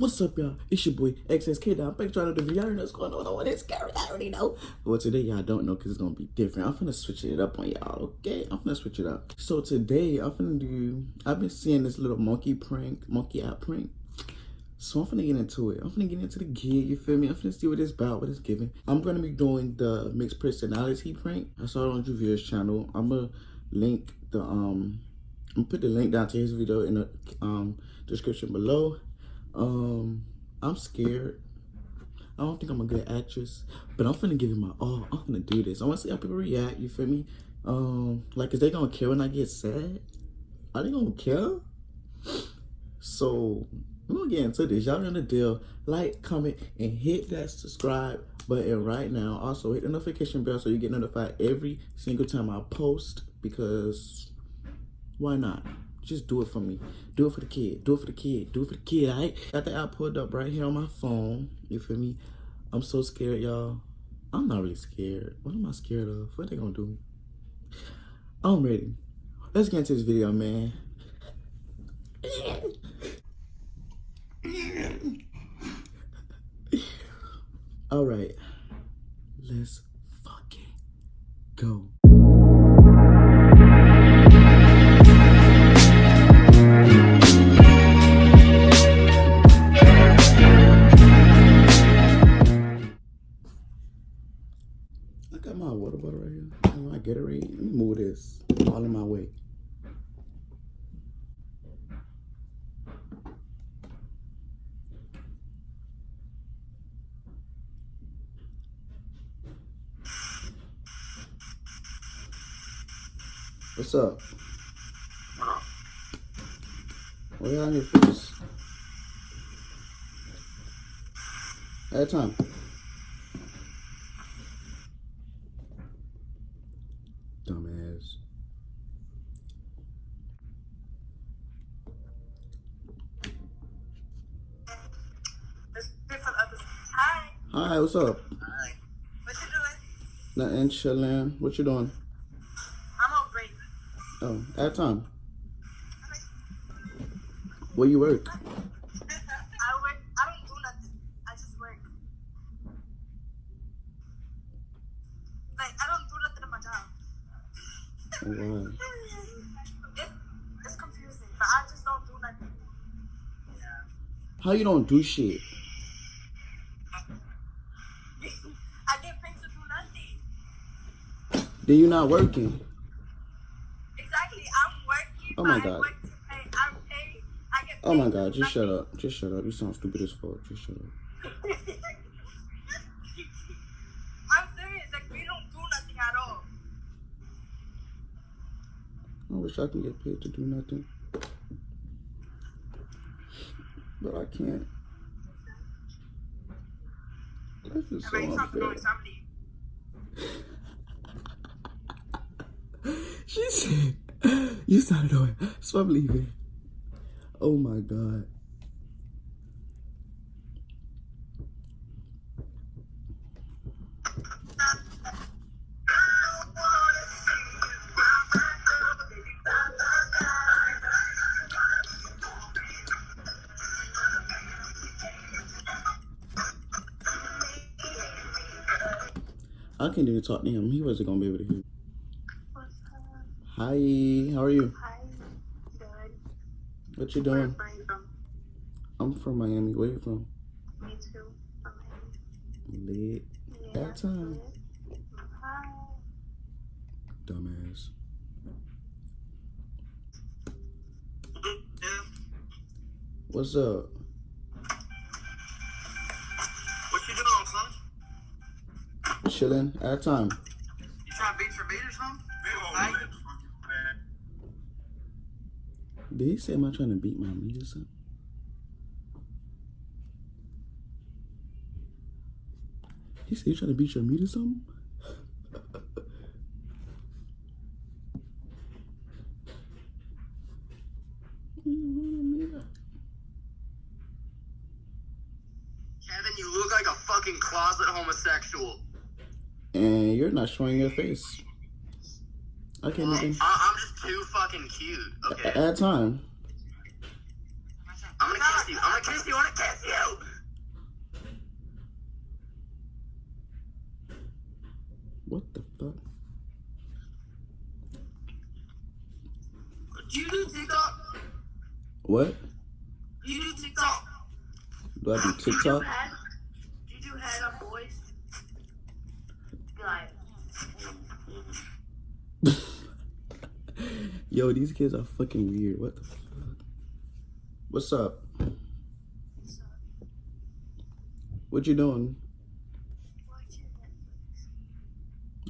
What's up, y'all? It's your boy XSK. Now, I'm back trying to do y'all know what's going on with this camera. I already know. But today, y'all don't know because it's going to be different. I'm finna switch it up on y'all, okay? I'm finna switch it up. So today, I've been seeing this little monkey app prank. So I'm finna get into it. I'm finna get into the gig, you feel me? I'm finna see what it's about, what it's giving. I'm gonna be doing the mixed personality prank. I saw it on Juvia's channel. I'm gonna link the, I'm gonna put the link down to his video in the description below. I'm scared. I don't think I'm a good actress, but I'm finna give it my all. I'm finna do this. I wanna see how people react, you feel me? Like, is they gonna care when I get sad? Are they gonna care? So, we're gonna get into this. Y'all know the deal. Like, comment, and hit that subscribe button right now. Also, hit the notification bell so you get notified every single time I post, because why not? Just do it for me. Do it for the kid. Do it for the kid. Do it for the kid, all right? Got the app pulled up right here on my phone. You feel me? I'm so scared, y'all. I'm not really scared. What am I scared of? What they gonna do? I'm ready. Let's get into this video, man. All right. Let's fucking go. I got my water bottle right here. My Gatorade. Let me move this all in my way. What's up? What y'all on your face? At time. Dumbass. Hi. Hi, what's up? Hi. What you doing? Nothing, chilling. What you doing? I'm on break. Oh, at time. Where you work? I work. I don't do nothing. I just work. Like, I don't do nothing in my job. Oh, wow. It's confusing, but I just don't do nothing. How you don't do shit? I get paid to do nothing. Then you not working? Exactly. I'm working. Oh my but I God. work to pay. I'm paid. I get paid. Oh my to God, do just shut nothing. up. Just shut up. You sound stupid as fuck. Just shut up. I'm serious. Like, we don't do nothing at all. I wish I could get paid to do nothing. But I can't. Life is so Alright, stop unfair. going. Stop leaving. She said, you started doing, so I'm leaving. Oh my God. I can't even talk to him. He wasn't gonna be able to hear. What's up? Hi, how are you? Hi. Good. What you doing? Where are you from? I'm from Miami. Where you from? Me too. From Miami. Lit. Yeah. That time. Hi. Dumbass. What's up? What you doing, son? Chilling. At time. You trying to beat your meat or something? Did he say, am I trying to beat my meat or something? He said, you trying to beat your meat or something? Kevin, you look like a fucking closet homosexual. And you're not showing your face. I can't even. I'm just too fucking cute, okay? At time. I'm gonna kiss you. I'm gonna kiss you. I'm gonna kiss you. What the fuck? Do you do TikTok? What? Do you do TikTok? Do I do TikTok? Do you do head up boys? Like. Yo, these kids are fucking weird. What the fuck? What's up? What you doing? Watching Netflix.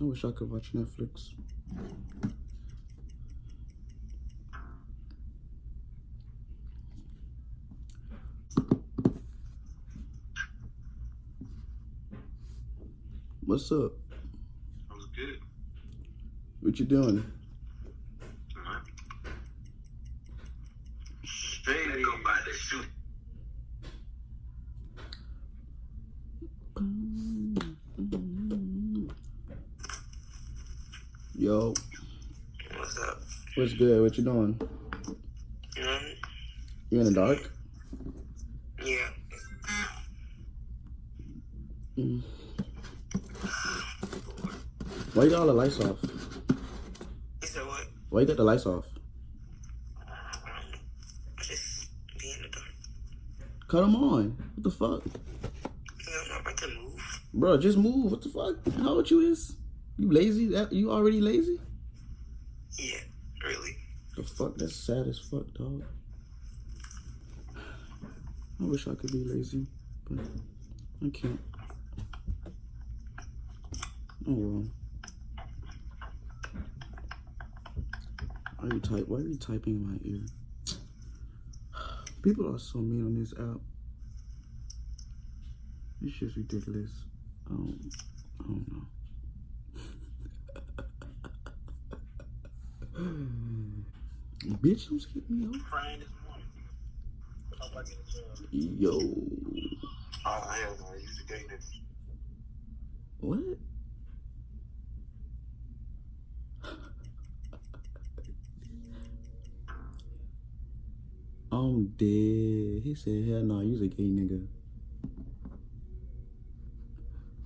I wish I could watch Netflix. What's up? That was good. What you doing? Alright. Hey, go buy this shoe. Yo, What's up? what's good? What you doing? You know what I mean? You in the dark? Yeah. Mm. Why you got all the lights off? You said what? Why you got the lights off? Just be in the dark. Cut them on. What the fuck? I'm not about to move. Bro, just move. What the fuck? How old you is? You lazy? You already lazy? Yeah, really. The fuck? That's sad as fuck, dog. I wish I could be lazy, but I can't. Oh well. Why are you typing in my ear? People are so mean on this app. This shit's ridiculous. I don't know. Bitch, don't skip me out. Crying this morning. How about getting a job? Yo. Oh, hell no. He's a gay nigga. What? I'm dead. He said, hell no, you's a gay nigga.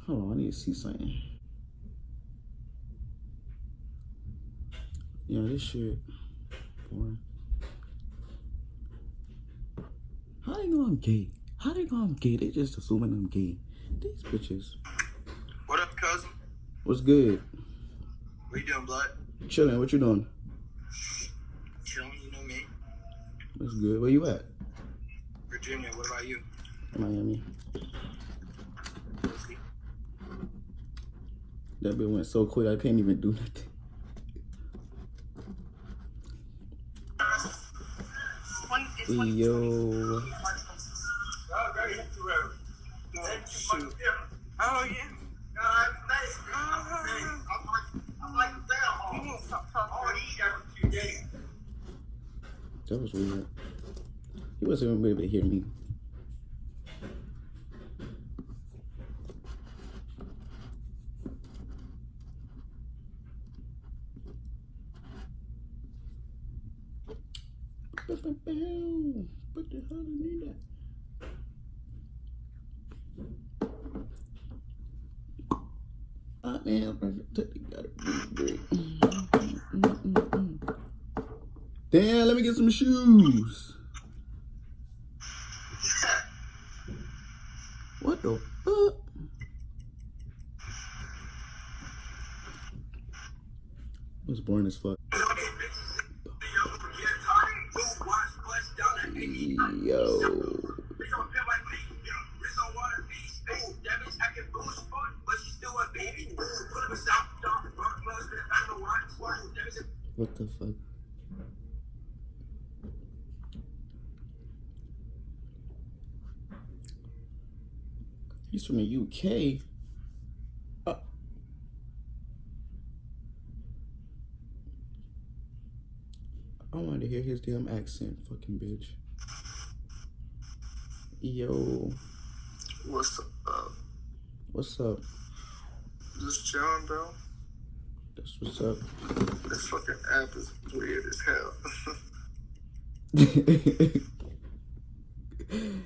Hold on, I need to see something. Yeah, this shit boring. How they know I'm gay? How they know I'm gay? They just assuming I'm gay. These bitches. What up, cousin? What's good? What you doing, blood? Chilling. What you doing? Chilling, you know me. What's good? Where you at? Virginia, what about you? Miami. Pussy. That bit went so quick I can't even do nothing. Yo. Oh, yeah. That was weird. He wasn't even able to hear me. What the hell do you need that? Ah, man, damn, let me get some shoes. What the fuck? It was boring as fuck. Yo. What the fuck? He's from the UK. I wanted to hear his damn accent, fucking bitch. Yo. What's up? What's up? Just chilling, bro. That's what's up. This fucking app is weird as hell.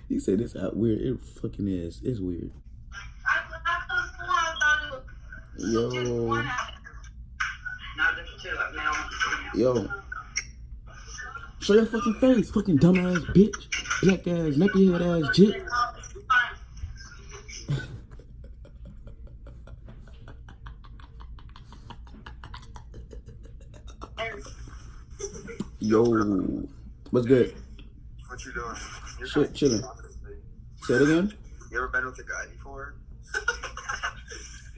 He said it's out weird. It fucking is. It's weird. Yo. Now just chill up now. Yo. Show your fucking face, fucking dumbass bitch. Black ass, nappy head ass jit. Yo. What's good? What you doing? You're Shit, chilling. Say it again? You ever been with a guy before?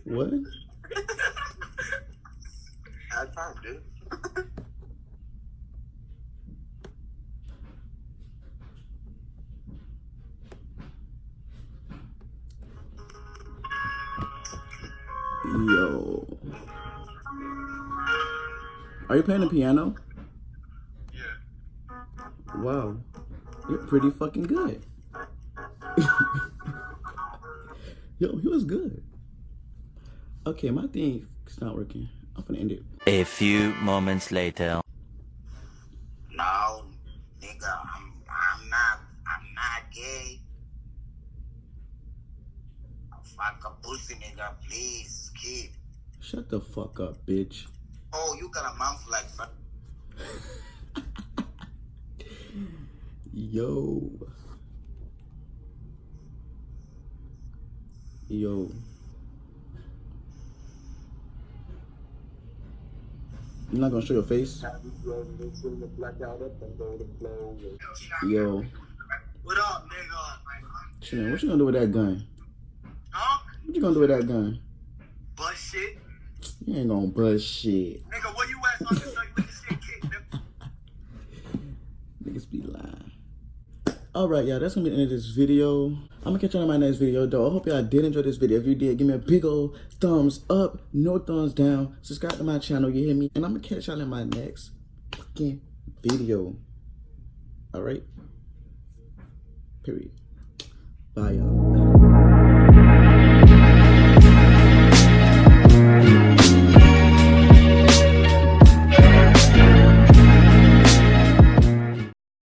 What? Had time, dude. Yo. Are you playing the piano? Yeah. Wow. You're pretty fucking good. Yo, he was good. Okay, my thing is not working. I'm gonna end it. A few moments later. No, nigga, I'm not gay. Fuck a pussy, nigga, please, kid. Shut the fuck up, bitch. Oh, you got a mouth like fuck. Yo. Yo. You're not gonna show your face? Yo. What up, nigga? Chin, what you gonna do with that gun? Huh? What you gonna do with that gun? Butt shit? You ain't gonna buzz shit. Nigga, where you at so I can show you when this shit kick, nigga? Niggas be lying. Alright, y'all, that's gonna be the end of this video. I'm gonna catch y'all in my next video, though. I hope y'all did enjoy this video. If you did, give me a big old thumbs up, no thumbs down. Subscribe to my channel, you hear me? And I'm gonna catch y'all in my next fucking video. Alright? Period. Bye, y'all.